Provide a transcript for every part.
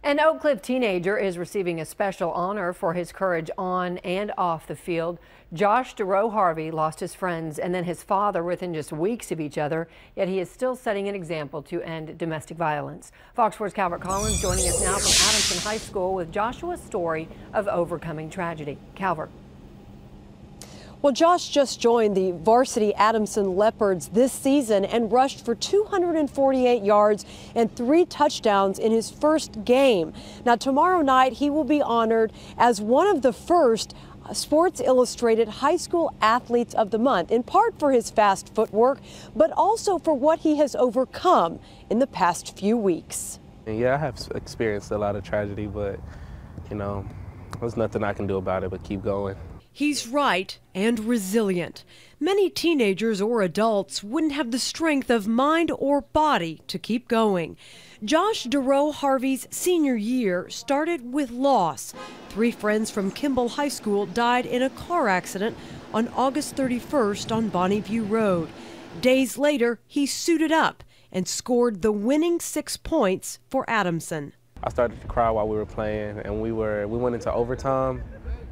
An Oak Cliff teenager is receiving a special honor for his courage on and off the field. Josh DeRoe Harvey lost his friends and then his father within just weeks of each other, yet he is still setting an example to end domestic violence. Fox 4's Calvert Collins joining us now from Adamson High School with Joshua's story of overcoming tragedy. Calvert. Well, Josh just joined the varsity Adamson Leopards this season and rushed for 248 yards and 3 touchdowns in his first game. Now, tomorrow night, he will be honored as one of the first Sports Illustrated High School Athletes of the Month, in part for his fast footwork, but also for what he has overcome in the past few weeks. Yeah, I have experienced a lot of tragedy, but, there's nothing I can do about it but keep going. He's right and resilient. Many teenagers or adults wouldn't have the strength of mind or body to keep going. Josh DeRoe Harvey's senior year started with loss. 3 friends from Kimball High School died in a car accident on August 31st on Bonnie View Road. Days later, he suited up and scored the winning 6 points for Adamson. I started to cry while we were playing, and we went into overtime.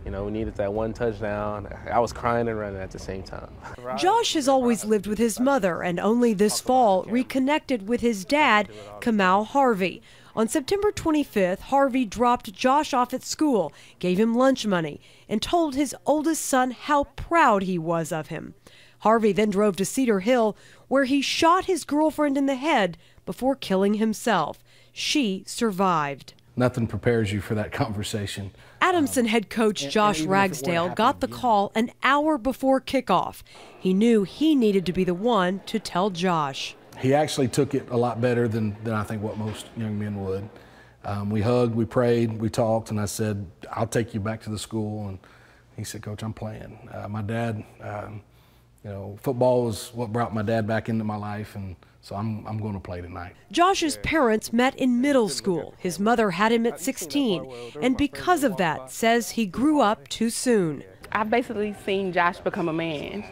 We needed that 1 touchdown. I was crying and running at the same time. Josh has always lived with his mother and only this fall reconnected with his dad, Kamal Harvey. On September 25th, Harvey dropped Josh off at school, gave him lunch money, and told his oldest son how proud he was of him. Harvey then drove to Cedar Hill, where he shot his girlfriend in the head before killing himself. She survived. Nothing prepares you for that conversation. Adamson head coach Josh Ragsdale got the call an hour before kickoff. He knew he needed to be the one to tell Josh. He actually took it a lot better than I think what most young men would. We hugged, we prayed, we talked, and I said, I'll take you back to the school. And he said, Coach, I'm playing. My dad, football was what brought my dad back into my life, and so I'm going to play tonight. Josh's parents met in middle school. His mother had him at 16, and because of that, says he grew up too soon. I've basically seen Josh become a man.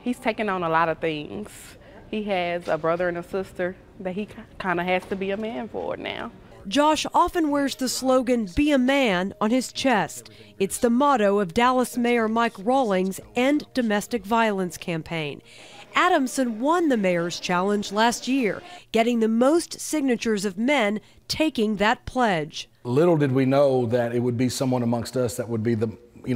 He's taken on a lot of things. He has a brother and a sister that he kind of has to be a man for now. Josh often wears the slogan, "Be a Man," on his chest. It's the motto of Dallas Mayor Mike Rawlings' End Domestic Violence campaign. Adamson won the mayor's challenge last year, getting the most signatures of men taking that pledge. Little did we know that it would be someone amongst us that would be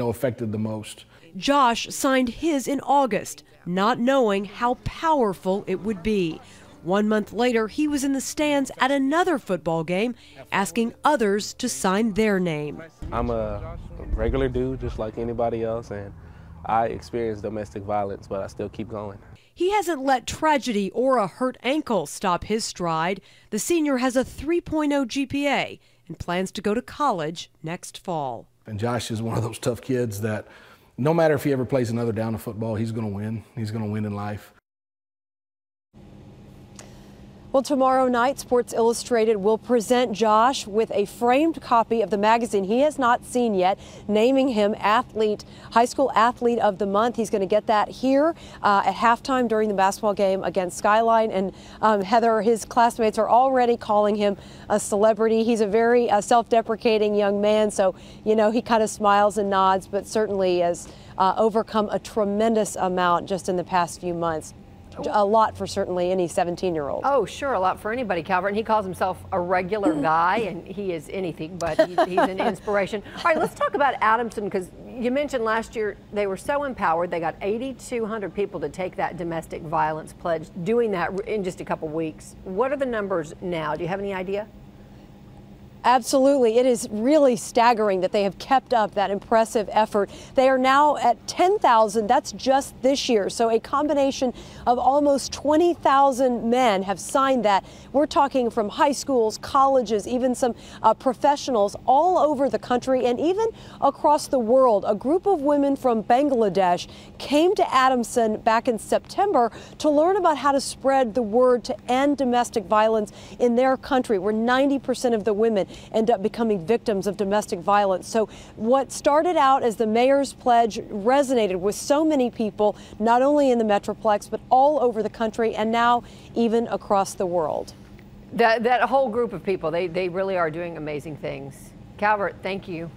affected the most. Josh signed his in August, not knowing how powerful it would be. 1 month later, he was in the stands at another football game, asking others to sign their name. I'm a regular dude, just like anybody else, and I experienced domestic violence, but I still keep going. He hasn't let tragedy or a hurt ankle stop his stride. The senior has a 3.0 GPA and plans to go to college next fall. And Josh is one of those tough kids that no matter if he ever plays another down of football, he's going to win. He's going to win in life. Well, tomorrow night, Sports Illustrated will present Josh with a framed copy of the magazine he has not seen yet, naming him High School Athlete of the Month. He's going to get that here at halftime during the basketball game against Skyline. And Heather, his classmates are already calling him a celebrity. He's a very self-deprecating young man, so, he kind of smiles and nods, but certainly has overcome a tremendous amount just in the past few months. A lot for certainly any 17-year-old. Oh, sure, a lot for anybody, Calvert. And he calls himself a regular guy, and he is anything, but he's an inspiration. All right, let's talk about Adamson, because you mentioned last year they were so empowered. They got 8,200 people to take that domestic violence pledge, doing that in just a couple weeks. What are the numbers now? Do you have any idea? Absolutely. It is really staggering that they have kept up that impressive effort. They are now at 10,000. That's just this year. So a combination of almost 20,000 men have signed that. We're talking from high schools, colleges, even some professionals all over the country and even across the world. A group of women from Bangladesh came to Adamson back in September to learn about how to spread the word to end domestic violence in their country, where 90% of the women end up becoming victims of domestic violence. So what started out as the mayor's pledge resonated with so many people, not only in the Metroplex, but all over the country and now even across the world. That whole group of people, they really are doing amazing things. Calvert, thank you.